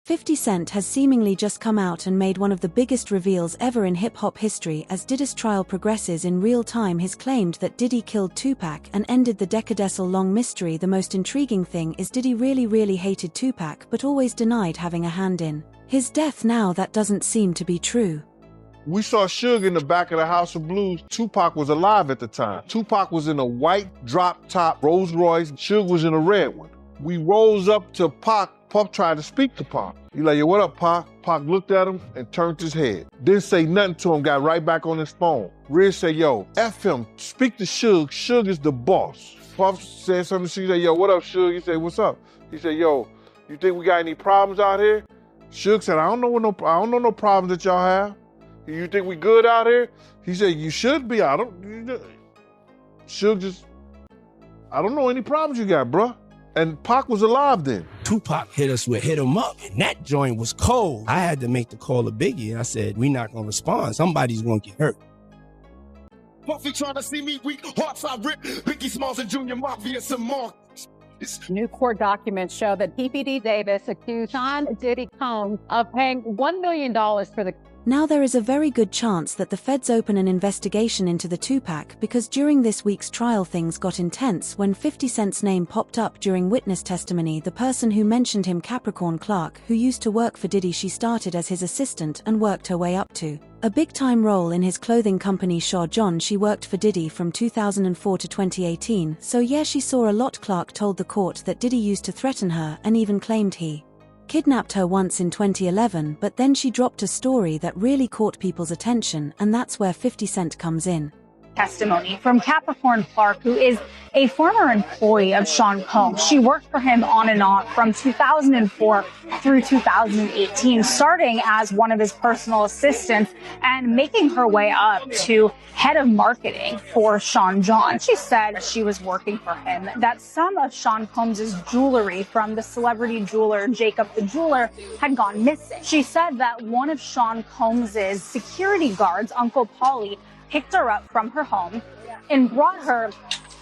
50 Cent has seemingly just come out and made one of the biggest reveals ever in hip-hop history as Diddy's trial progresses in real time. He's claimed that Diddy killed Tupac and ended the decade-long mystery. The most intriguing thing is Diddy really hated Tupac but always denied having a hand in his death. Now that doesn't seem to be true. We saw Suge in the back of the House of Blues. Tupac was alive at the time. Tupac was in a white drop-top Rolls Royce. Suge was in a red one. We rose up to Pac. Puff tried to speak to Pac. He like, yo, what up, Pac? Pac looked at him and turned his head. Didn't say nothing to him, got right back on his phone. Riz said, yo, F him, speak to Suge. Suge is the boss. Puff said something to Suge, he said, yo, what up, Suge? He said, what's up? He said, yo, you think we got any problems out here? Suge said, I don't know no problems that y'all have. You think we good out here? He said, you should be. Suge just, I don't know any problems you got, bruh. And Pac was alive then. Tupac hit us with Hit 'Em Up, and that joint was cold. I had to make the call to Biggie, and I said, we not gonna respond. Somebody's gonna get hurt. Puffy trying to see me weak, hearts I rip, Biggie Smalls and Junior Mafia some more. New court documents show that PPD Davis accused Sean Diddy Combs of paying $1 million for the... Now there is a very good chance that the feds open an investigation into the Tupac because during this week's trial things got intense when 50 Cent's name popped up during witness testimony. The person who mentioned him, Capricorn Clark, who used to work for Diddy, she started as his assistant and worked her way up to a big-time role in his clothing company Shaw John. She worked for Diddy from 2004 to 2018, so yeah, she saw a lot. Clark told the court that Diddy used to threaten her and even claimed he kidnapped her once in 2011, but then she dropped a story that really caught people's attention, and that's where 50 Cent comes in. Testimony from Capricorn Clark, who is a former employee of Sean Combs. She worked for him on and off from 2004 through 2018, starting as one of his personal assistants and making her way up to head of marketing for Sean John. She said she was working for him, that some of Sean Combs' jewelry from the celebrity jeweler Jacob the Jeweler had gone missing. She said that one of Sean Combs' security guards, Uncle Paulie, picked her up from her home and brought her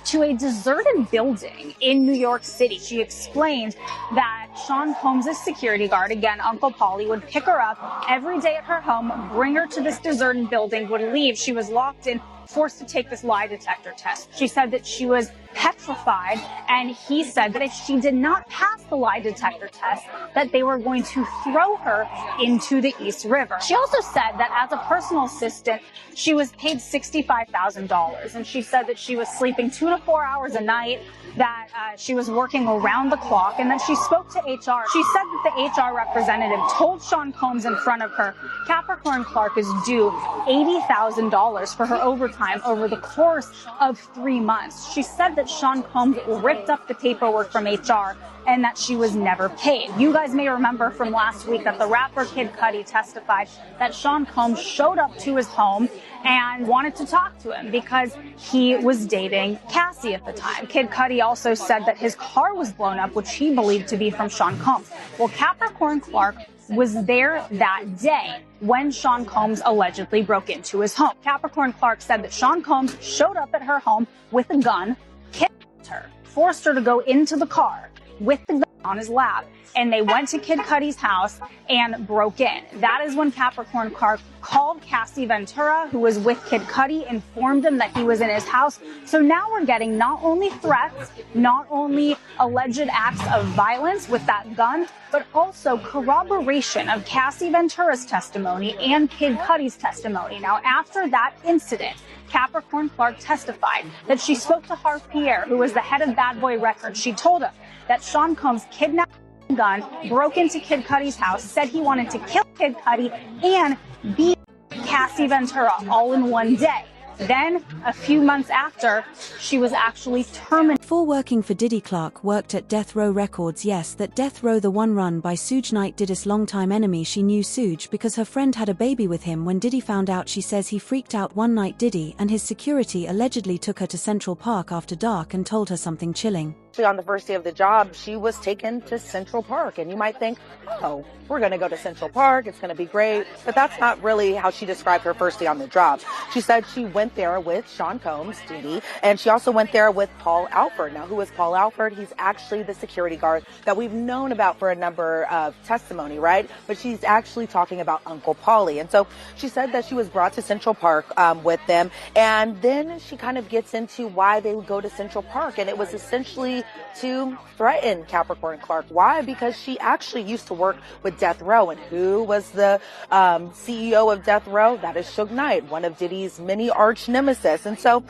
to a deserted building in New York City. She explained that Sean Combs' security guard, again, Uncle Paulie, would pick her up every day at her home, bring her to this deserted building, would leave. She was locked in, forced to take this lie detector test. She said that she was petrified, and he said that if she did not pass the lie detector test, that they were going to throw her into the East River. She also said that as a personal assistant, she was paid $65,000, and she said that she was sleeping 2 to 4 hours a night, that she was working around the clock, and that she spoke to HR. She said that the HR representative told Sean Combs in front of her, Capricorn Clark is due $80,000 for her overtime over the course of 3 months. She said that Sean Combs ripped up the paperwork from HR and that she was never paid. You guys may remember from last week that the rapper Kid Cudi testified that Sean Combs showed up to his home and wanted to talk to him because he was dating Cassie at the time. Kid Cudi also said that his car was blown up, which he believed to be from Sean Combs. Well, Capricorn Clark was there that day when Sean Combs allegedly broke into his home. Capricorn Clark said that Sean Combs showed up at her home with a gun, kidnapped her, forced her to go into the car with the gun on his lap, and they went to Kid Cudi's house and broke in. That is when Capricorn Clark called Cassie Ventura, who was with Kid Cudi, informed him that he was in his house. So now we're getting not only threats, not only alleged acts of violence with that gun, but also corroboration of Cassie Ventura's testimony and Kid Cudi's testimony. Now, after that incident, Capricorn Clark testified that she spoke to Harv Pierre, who was the head of Bad Boy Records. She told him that Sean Combs kidnapped a gun, broke into Kid Cudi's house, said he wanted to kill Kid Cudi and beat Cassie Ventura all in one day. Then, a few months after, she was actually terminated. Before working for Diddy, Clark worked at Death Row Records. Yes, that Death Row, the one run by Suge Knight, Diddy's longtime enemy. She knew Suge because her friend had a baby with him. When Diddy found out, she says he freaked out one night. Diddy and his security allegedly took her to Central Park after dark and told her something chilling. actually on the first day of the job, she was taken to Central Park. And you might think, oh, we're going to go to Central Park. It's going to be great. But that's not really how she described her first day on the job. She said she went there with Sean Combs, Diddy, and she also went there with Paul Alford. Now, who is Paul Alford? He's actually the security guard that we've known about for a number of testimony, right? But she's actually talking about Uncle Paulie. And so she said that she was brought to Central Park with them. And then she kind of gets into why they would go to Central Park. And it was essentially to threaten Capricorn Clark. Why? Because she actually used to work with Death Row. And who was the CEO of Death Row? That is Suge Knight, one of Diddy's many arch nemesis. And so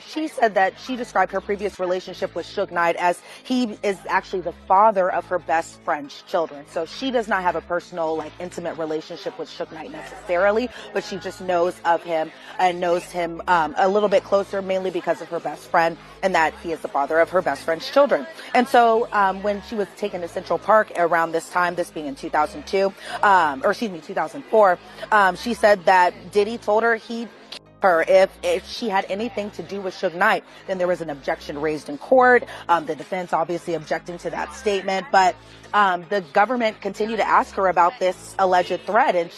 she said that she described her previous relationship with Suge Knight as he is actually the father of her best friend's children. So she does not have a personal, intimate relationship with Suge Knight necessarily, but she just knows of him and knows him a little bit closer, mainly because of her best friend, and that he is the father of her best friend's children. And so when she was taken to Central Park around this time, this being in 2004, she said that Diddy told her he'd her if she had anything to do with Suge Knight. Then there was an objection raised in court. The defense obviously objecting to that statement, but the government continued to ask her about this alleged threat, and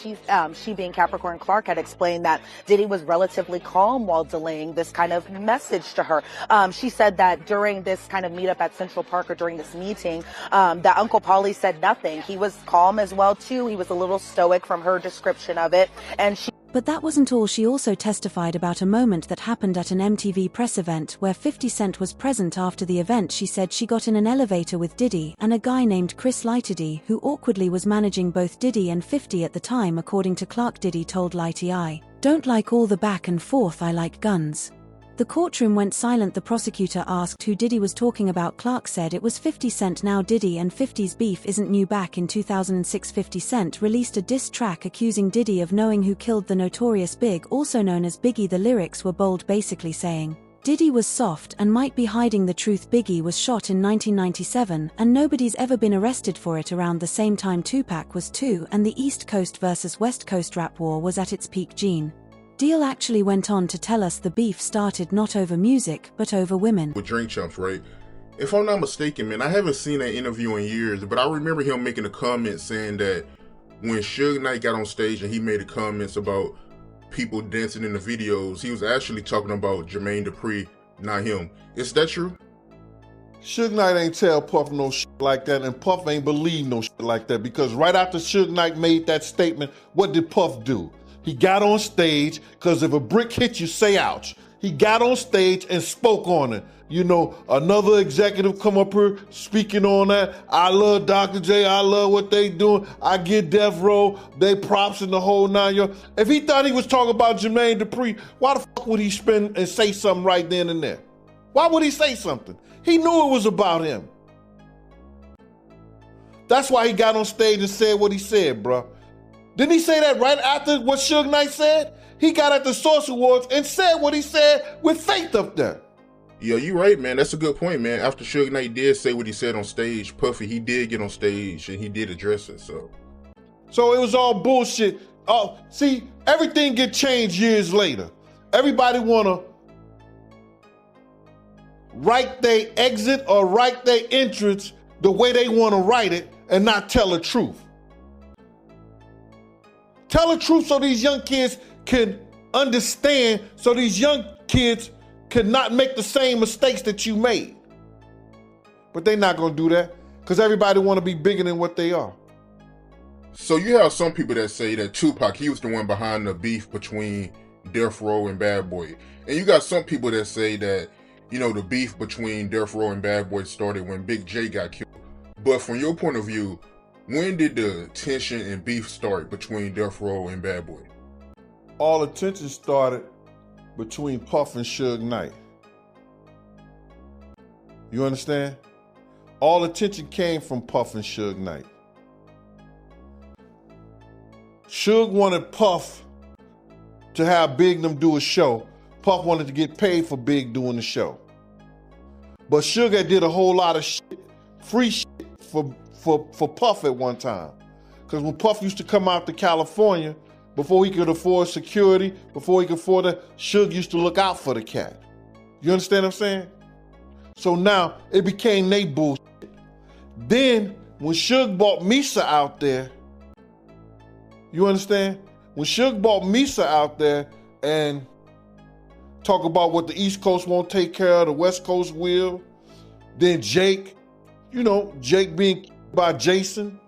she being Capricorn Clark had explained that Diddy was relatively calm while delaying this kind of message to her. She said that during this kind of meetup at Central Park, or during this meeting, that Uncle Paulie said nothing. He was calm as well too. He was a little stoic from her description of it, and she. But that wasn't all. She also testified about a moment that happened at an MTV press event where 50 Cent was present. After the event, she said she got in an elevator with Diddy and a guy named Chris Lighty, who awkwardly was managing both Diddy and 50 at the time. According to Clark, Diddy told Lighty, "I don't like all the back and forth, I like guns." The courtroom went silent. The prosecutor asked who Diddy was talking about. Clark said it was 50 Cent. Now Diddy and 50's beef isn't new. Back in 2006, 50 Cent released a diss track accusing Diddy of knowing who killed the notorious Big, also known as Biggie. The lyrics were bold, basically saying, "Diddy was soft and might be hiding the truth. Biggie was shot in 1997 and nobody's ever been arrested for it." Around the same time Tupac was too, and the East Coast versus West Coast rap war was at its peak. Gene Deal actually went on to tell us the beef started not over music, but over women. With Drink Champs, right? If I'm not mistaken, man, I haven't seen that interview in years, but I remember him making a comment saying that when Suge Knight got on stage and he made the comments about people dancing in the videos, he was actually talking about Jermaine Dupri, not him. Is that true? Suge Knight ain't tell Puff no shit like that, and Puff ain't believe no shit like that, because right after Suge Knight made that statement, what did Puff do? He got on stage, because if a brick hits you, say ouch. He got on stage and spoke on it. You know, another executive come up here speaking on that. I love Dr. J, I love what they doing. I get Death Row, they props in the whole 9 yards. If he thought he was talking about Jermaine Dupri, why the fuck would he spin and say something right then and there? Why would he say something? He knew it was about him. That's why he got on stage and said what he said, bro. Didn't he say that right after what Suge Knight said? He got at the Source Awards and said what he said with Faith up there. Yeah, you're right, man. That's a good point, man. After Suge Knight did say what he said on stage, Puffy, he did get on stage and he did address it, so. So it was all bullshit. Oh, see, everything get changed years later. Everybody wanna write their exit or write their entrance the way they wanna write it and not tell the truth. Tell the truth so these young kids can understand, so these young kids can not make the same mistakes that you made. But they're not gonna do that, because everybody wanna be bigger than what they are. So you have some people that say that Tupac, he was the one behind the beef between Death Row and Bad Boy. And you got some people that say that, you know, the beef between Death Row and Bad Boy started when Big J got killed. But from your point of view, when did the tension and beef start between Death Row and Bad Boy? All the tension started between Puff and Suge Knight. You understand? All the tension came from Puff and Suge Knight. Suge wanted Puff to have Big them do a show. Puff wanted to get paid for Big doing the show. But Suge did a whole lot of shit, free shit for Puff at one time. Because when Puff used to come out to California, before he could afford security, before he could afford that, Suge used to look out for the cat. You understand what I'm saying? So now it became they bullshit. Then when Suge bought Misa out there, you understand? When Suge bought Misa out there and talk about what the East Coast won't take care of, the West Coast will, then Jake, Jake being by Jason,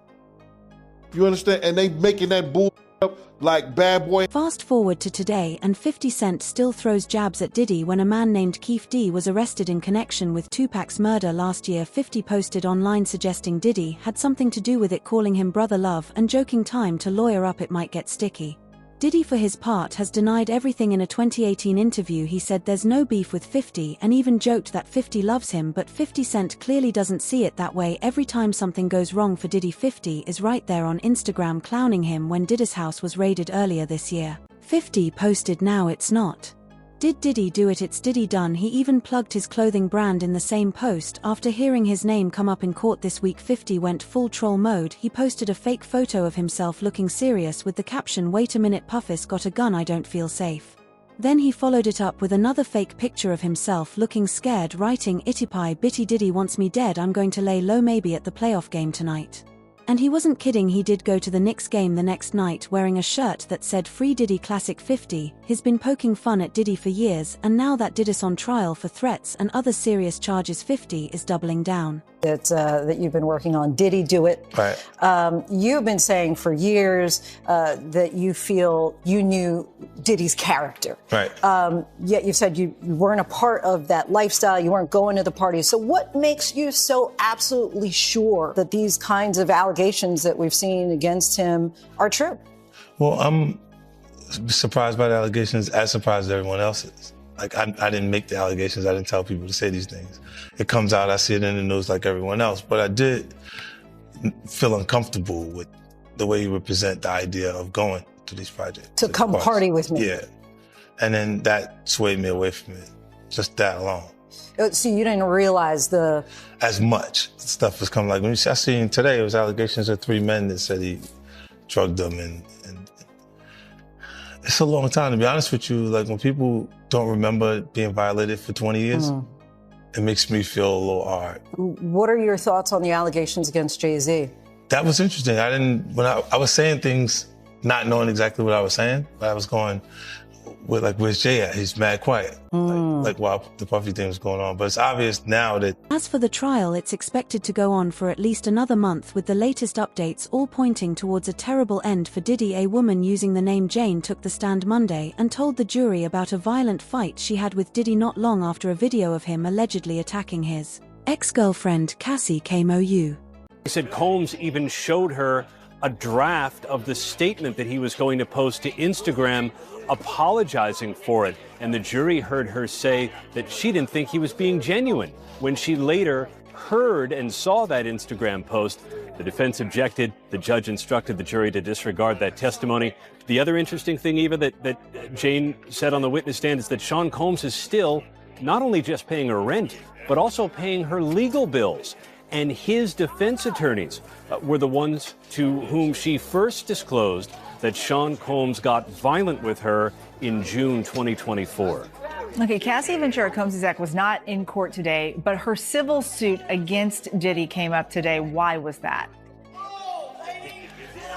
you understand? And they making that bull up like Bad Boy. Fast forward to today and 50 Cent still throws jabs at Diddy when a man named Keefe D was arrested in connection with Tupac's murder last year. 50 posted online suggesting Diddy had something to do with it, calling him brother love and joking time to lawyer up it might get sticky. Diddy for his part has denied everything. In a 2018 interview he said there's no beef with 50 and even joked that 50 loves him, but 50 Cent clearly doesn't see it that way. Every time something goes wrong for Diddy, 50 is right there on Instagram clowning him. When Diddy's house was raided earlier this year, 50 posted, "Now it's not. Did Diddy do it? It's Diddy done." He even plugged his clothing brand in the same post. After hearing his name come up in court this week, 50 went full troll mode. He posted a fake photo of himself looking serious with the caption, "Wait a minute, Puffis got a gun, I don't feel safe." Then he followed it up with another fake picture of himself looking scared, writing, "Itipai bitty Diddy wants me dead, I'm going to lay low maybe at the playoff game tonight." And he wasn't kidding, he did go to the Knicks game the next night wearing a shirt that said "Free Diddy Classic." 50 has been poking fun at Diddy for years, and now that Diddy's on trial for threats and other serious charges, 50 is doubling down. That you've been working on, Diddy Do It. Right. You've been saying for years that you feel you knew Diddy's character. Right. Yet you said you weren't a part of that lifestyle, you weren't going to the parties. So what makes you so absolutely sure that these kinds of allegations that we've seen against him are true? Well, I'm surprised by the allegations, as surprised as everyone else is. Like, I didn't make the allegations. I didn't tell people to say these things. It comes out, I see it in the news like everyone else. But I did feel uncomfortable with the way you represent the idea of going to these projects. To come party with me. Yeah. And then that swayed me away from it. Just that alone. So you didn't realize as much stuff was coming. Like, when I seen today, it was allegations of 3 men that said he drugged them. And it's a long time, to be honest with you. Like, when people don't remember being violated for 20 years, it makes me feel a little hard. What are your thoughts on the allegations against Jay-Z? That was interesting. When I was saying things, not knowing exactly what I was saying, but I was going, where's Jay at? He's mad quiet. Like while the Puffy thing was going on. But it's obvious now that... As for the trial, it's expected to go on for at least another month, with the latest updates all pointing towards a terrible end for Diddy. A woman using the name Jane took the stand Monday and told the jury about a violent fight she had with Diddy not long after a video of him allegedly attacking his ex-girlfriend Cassie KMOU. He said Combs even showed her a draft of the statement that he was going to post to Instagram, apologizing for it. And the jury heard her say that she didn't think he was being genuine. When she later heard and saw that Instagram post, the defense objected. The judge instructed the jury to disregard that testimony. The other interesting thing, Eva, that Jane said on the witness stand is that Sean Combs is still not only just paying her rent, but also paying her legal bills. And his defense attorneys were the ones to whom she first disclosed that Sean Combs got violent with her in June 2024. Okay, Cassie Ventura Combs-Zak was not in court today, but her civil suit against Diddy came up today. Why was that?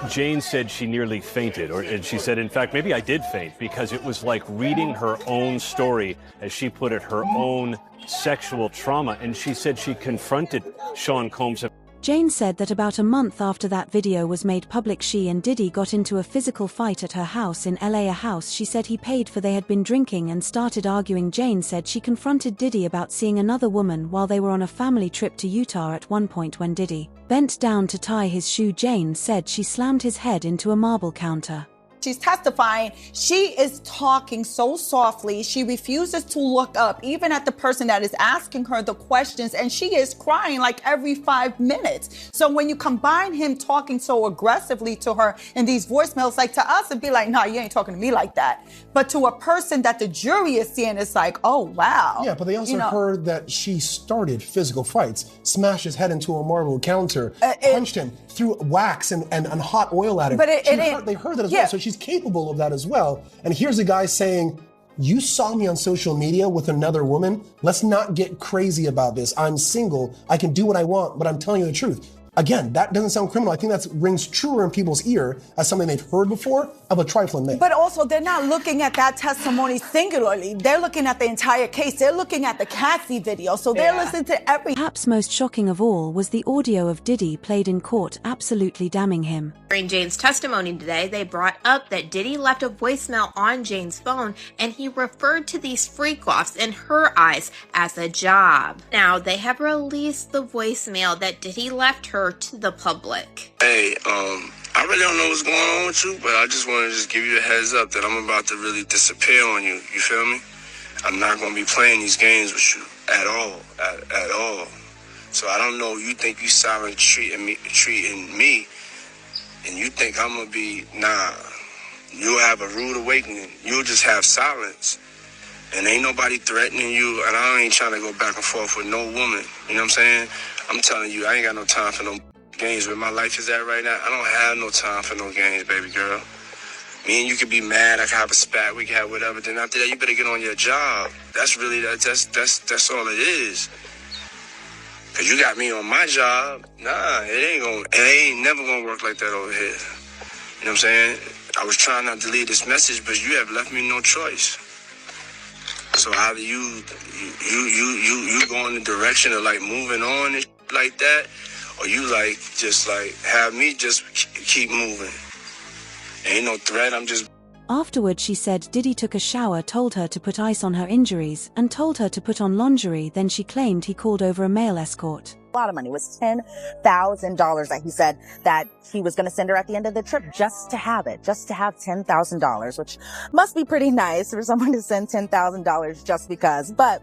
Jane said she nearly fainted, and she said, in fact, maybe I did faint, because it was like reading her own story, as she put it, her own sexual trauma. And she said she confronted Sean Combs. Jane said that about a month after that video was made public, she and Diddy got into a physical fight at her house in LA, a house she said he paid for. They had been drinking and started arguing. Jane said she confronted Diddy about seeing another woman while they were on a family trip to Utah. At one point, when Diddy bent down to tie his shoe, Jane said she slammed his head into a marble counter. She's testifying. She is talking so softly. She refuses to look up, even at the person that is asking her the questions, and she is crying like every 5 minutes. So when you combine him talking so aggressively to her in these voicemails, like to us, it'd be like, no, you ain't talking to me like that. But to a person that the jury is seeing, it's like, oh, wow. Yeah, but they also heard that she started physical fights, smashed his head into a marble counter, punched him, threw wax and hot oil at him. But they heard that as well, so she's capable of that as well. And here's a guy saying, You saw me on social media with another woman. Let's not get crazy about this. I'm single. I can do what I want, but I'm telling you the truth. Again, that doesn't sound criminal. I think that rings truer in people's ear as something they've heard before of a trifling thing. But also, they're not looking at that testimony singularly. They're looking at the entire case. They're looking at the Cassie video. So they're listening to every... Perhaps most shocking of all was the audio of Diddy played in court absolutely damning him. During Jane's testimony today, they brought up that Diddy left a voicemail on Jane's phone, and he referred to these freak-offs in her eyes as a job. Now, they have released the voicemail that Diddy left her to the public. Hey, I really don't know what's going on with you, but I just want to just give you a heads up that I'm about to really disappear on you. You feel me? I'm not going to be playing these games with you at all, at all. So I don't know. You think you silent treating me, and you think I'm going to be, nah. You'll have a rude awakening. You'll just have silence. And ain't nobody threatening you, and I ain't trying to go back and forth with no woman. You know what I'm saying? I'm telling you, I ain't got no time for no games. Where my life is at right now, I don't have no time for no games, baby girl. Me and you could be mad, I could have a spat, we could have whatever. Then after that, you better get on your job. That's really, that's all it is. Cause you got me on my job. Nah, it ain't never gonna work like that over here. You know what I'm saying? I was trying not to leave this message, but you have left me no choice. So either you go in the direction of like moving on and like that, or you like just like have me just keep moving. Ain't no threat, I'm just... Afterward, she said Diddy took a shower, told her to put ice on her injuries, and told her to put on lingerie. Then she claimed he called over a male escort. A lot of money. It was $10,000 that he said that he was going to send her at the end of the trip just to have it, just to have $10,000, which must be pretty nice for someone to send $10,000 just because. But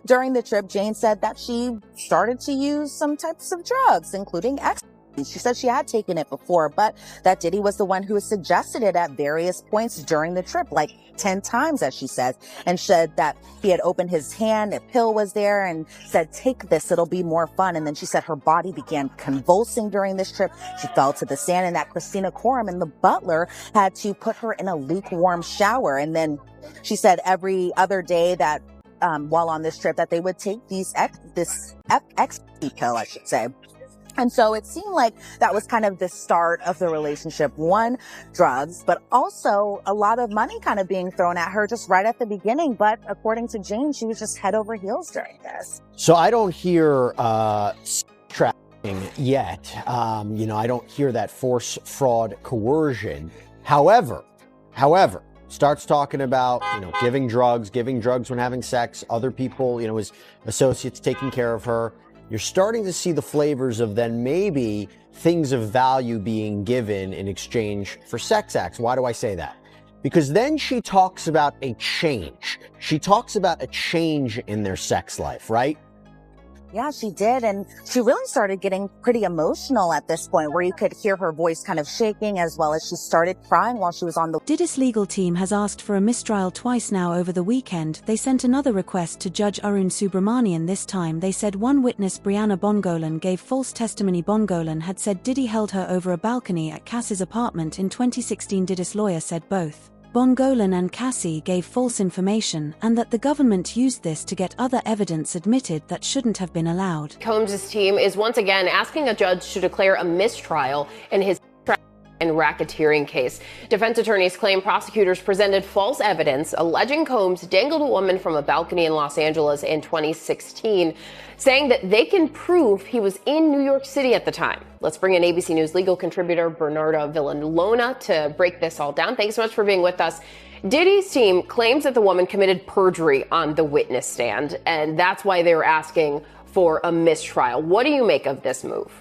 during the trip, Jane said that she started to use some types of drugs, including ecstasy. She said she had taken it before, but that Diddy was the one who suggested it at various points during the trip, like 10 times, as she says, and said that he had opened his hand, a pill was there, and said, take this, it'll be more fun. And then she said her body began convulsing during this trip. She fell to the sand, and that Christina Coram and the butler had to put her in a lukewarm shower. And then she said every other day that while on this trip that they would take this ecstasy pill, I should say. And so it seemed like that was kind of the start of the relationship. One, drugs, but also a lot of money kind of being thrown at her just right at the beginning. But according to Jane, she was just head over heels during this. So I don't hear trafficking yet. I don't hear that force, fraud, coercion. However, starts talking about, giving drugs when having sex, other people, his associates taking care of her. You're starting to see the flavors of then maybe things of value being given in exchange for sex acts. Why do I say that? Because then she talks about a change. She talks about a change in their sex life, right? Yeah, she did. And she really started getting pretty emotional at this point, where you could hear her voice kind of shaking, as well as she started crying while she was on the... Diddy's legal team has asked for a mistrial twice now over the weekend. They sent another request to Judge Arun Subramanian. This time they said one witness, Brianna Bongolan, gave false testimony. Bongolan had said Diddy held her over a balcony at Cass's apartment in 2016. Diddy's lawyer said both Bongolan and Cassie gave false information, and that the government used this to get other evidence admitted that shouldn't have been allowed. Combs' team is once again asking a judge to declare a mistrial in his and racketeering case. Defense attorneys claim prosecutors presented false evidence alleging Combs dangled a woman from a balcony in Los Angeles in 2016, saying that they can prove he was in New York City at the time. Let's bring in ABC News legal contributor Bernarda Villalona to break this all down. Thanks so much for being with us. Diddy's team claims that the woman committed perjury on the witness stand, and that's why they were asking for a mistrial. What do you make of this move?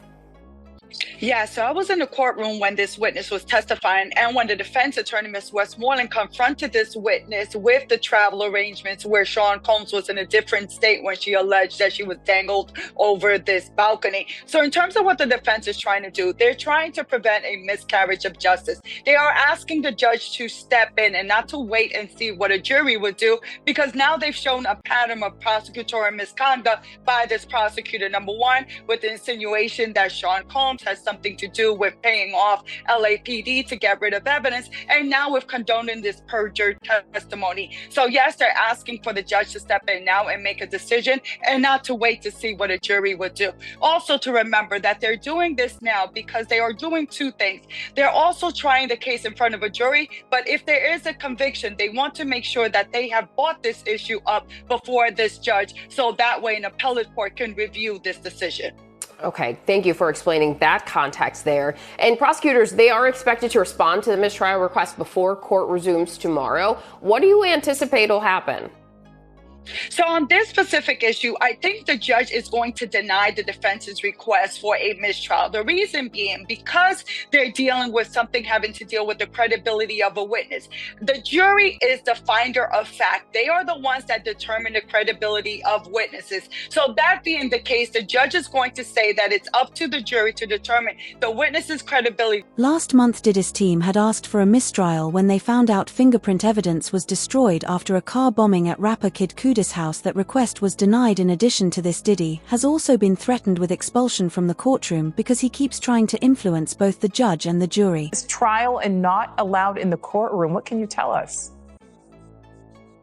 Yeah, so I was in the courtroom when this witness was testifying, and when the defense attorney, Ms. Westmoreland, confronted this witness with the travel arrangements where Sean Combs was in a different state when she alleged that she was dangled over this balcony. So in terms of what the defense is trying to do, they're trying to prevent a miscarriage of justice. They are asking the judge to step in and not to wait and see what a jury would do, because now they've shown a pattern of prosecutorial misconduct by this prosecutor. Number one, with the insinuation that Sean Combs Combs has something to do with paying off LAPD to get rid of evidence, and now with condoning this perjured testimony. So yes, they're asking for the judge to step in now and make a decision, and not to wait to see what a jury would do. Also to remember that they're doing this now because they are doing two things. They're also trying the case in front of a jury, but if there is a conviction, they want to make sure that they have brought this issue up before this judge, so that way an appellate court can review this decision. Okay, thank you for explaining that context there. And prosecutors, they are expected to respond to the mistrial request before court resumes tomorrow. What do you anticipate will happen? So on this specific issue, I think the judge is going to deny the defense's request for a mistrial. The reason being because they're dealing with something having to deal with the credibility of a witness. The jury is the finder of fact. They are the ones that determine the credibility of witnesses. So that being the case, the judge is going to say that it's up to the jury to determine the witness's credibility. Last month, Diddy's team had asked for a mistrial when they found out fingerprint evidence was destroyed after a car bombing at rapper Kid Cudi's house. That request was denied. In addition to this, Diddy has also been threatened with expulsion from the courtroom because he keeps trying to influence both the judge and the jury. This trial and not allowed in the courtroom. What can you tell us?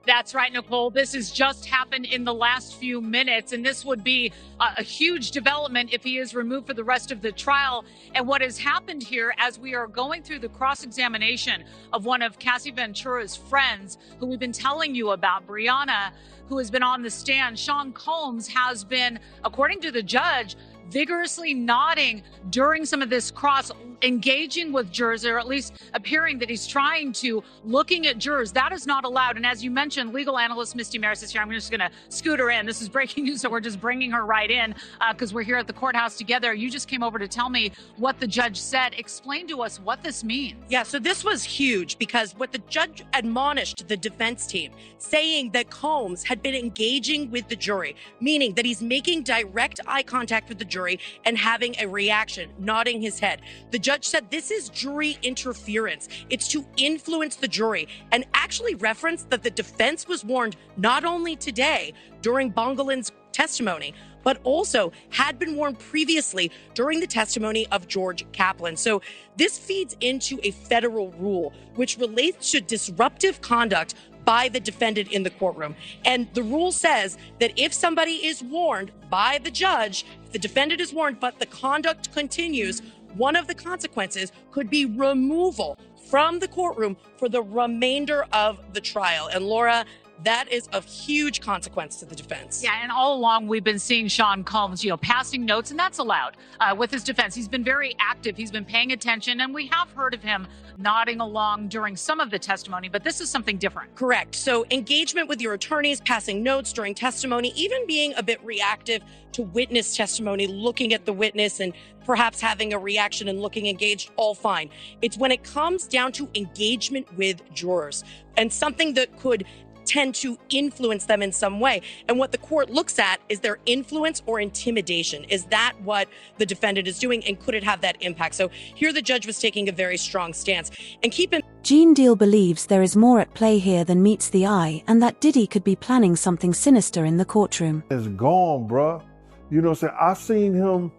That's right, Nicole. This has just happened in the last few minutes, and this would be a huge development if he is removed for the rest of the trial. And what has happened here, as we are going through the cross-examination of one of Cassie Ventura's friends, who we've been telling you about, Brianna, who has been on the stand, Sean Combs has been, according to the judge, vigorously nodding during some of this cross, engaging with jurors, or at least appearing that he's trying to, looking at jurors. That is not allowed. And as you mentioned, legal analyst Misty Maris is here. I'm just going to scoot her in. This is breaking news, so we're just bringing her right in because we're here at the courthouse together. You just came over to tell me what the judge said. Explain to us what this means. Yeah, so this was huge because what the judge admonished the defense team, saying that Combs had been engaging with the jury, meaning that he's making direct eye contact with the jury and having a reaction, nodding his head. The judge said this is jury interference. It's to influence the jury, and actually referenced that the defense was warned not only today during Bongolin's testimony, but also had been warned previously during the testimony of George Kaplan. So this feeds into a federal rule which relates to disruptive conduct by the defendant in the courtroom. And the rule says that if somebody is warned by the judge, if the defendant is warned, but the conduct continues, one of the consequences could be removal from the courtroom for the remainder of the trial. And Laura, that is of huge consequence to the defense. Yeah, and all along we've been seeing Sean Combs, passing notes, and that's allowed with his defense. He's been very active. He's been paying attention, and we have heard of him nodding along during some of the testimony, but this is something different. Correct. So engagement with your attorneys, passing notes during testimony, even being a bit reactive to witness testimony, looking at the witness and perhaps having a reaction and looking engaged, all fine. It's when it comes down to engagement with jurors and something that could tend to influence them in some way. And what the court looks at is their influence or intimidation. Is that what the defendant is doing, and could it have that impact? So here the judge was taking a very strong stance. And keep in Gene Deal believes there is more at play here than meets the eye, and that Diddy could be planning something sinister in the courtroom. It's gone, bruh. You know what I'm saying? I've seen him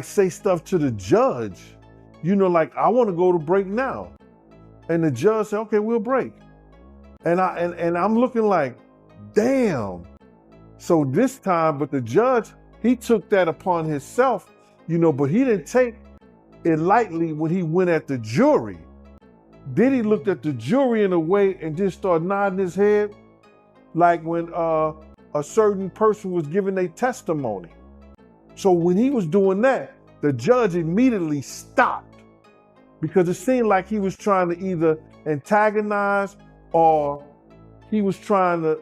say stuff to the judge. I want to go to break now. And the judge said, okay, we'll break. And I'm looking like, damn. So this time, but the judge, he took that upon himself, but he didn't take it lightly when he went at the jury. Diddy looked at the jury in a way and just started nodding his head, like when a certain person was giving their testimony. So when he was doing that, the judge immediately stopped because it seemed like he was trying to either antagonize or he was trying to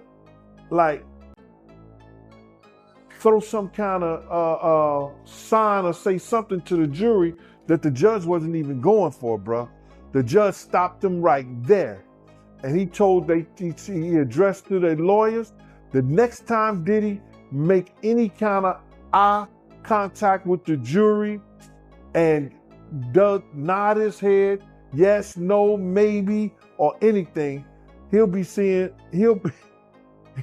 throw some kind of sign or say something to the jury that the judge wasn't even going for, bruh. The judge stopped him right there. And he told he addressed to their lawyers, the next time Diddy make any kind of eye contact with the jury and nod his head, yes, no, maybe, or anything, he'll be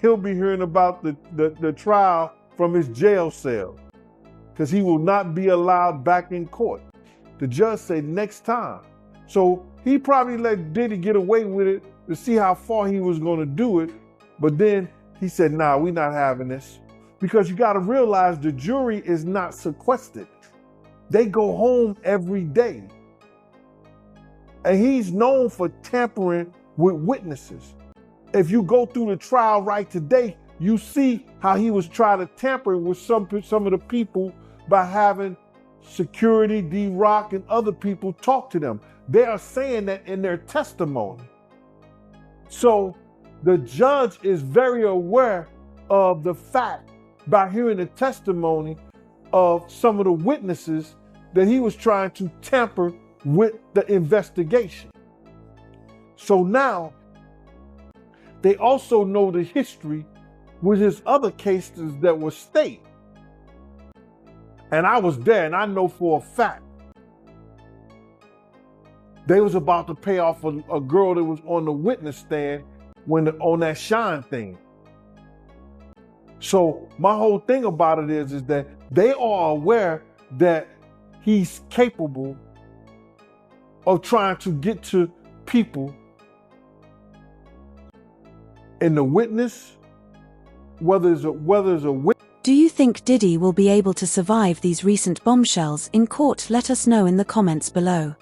hearing about the trial from his jail cell. because he will not be allowed back in court. The judge said next time. So he probably let Diddy get away with it to see how far he was going to do it. But then he said, nah, we're not having this. Because you got to realize the jury is not sequestered. They go home every day. And he's known for tampering with witnesses. If you go through the trial right today, you see how he was trying to tamper with some of the people by having security, D-Rock, and other people talk to them. They are saying that in their testimony. So the judge is very aware of the fact by hearing the testimony of some of the witnesses that he was trying to tamper with the investigation. So now they also know the history with his other cases that were state. And I was there, and I know for a fact they was about to pay off a girl that was on the witness stand on that Shine thing. So my whole thing about it is that they are aware that he's capable of trying to get to people in the witness, whether it's a witness. Do you think Diddy will be able to survive these recent bombshells in court? Let us know in the comments below.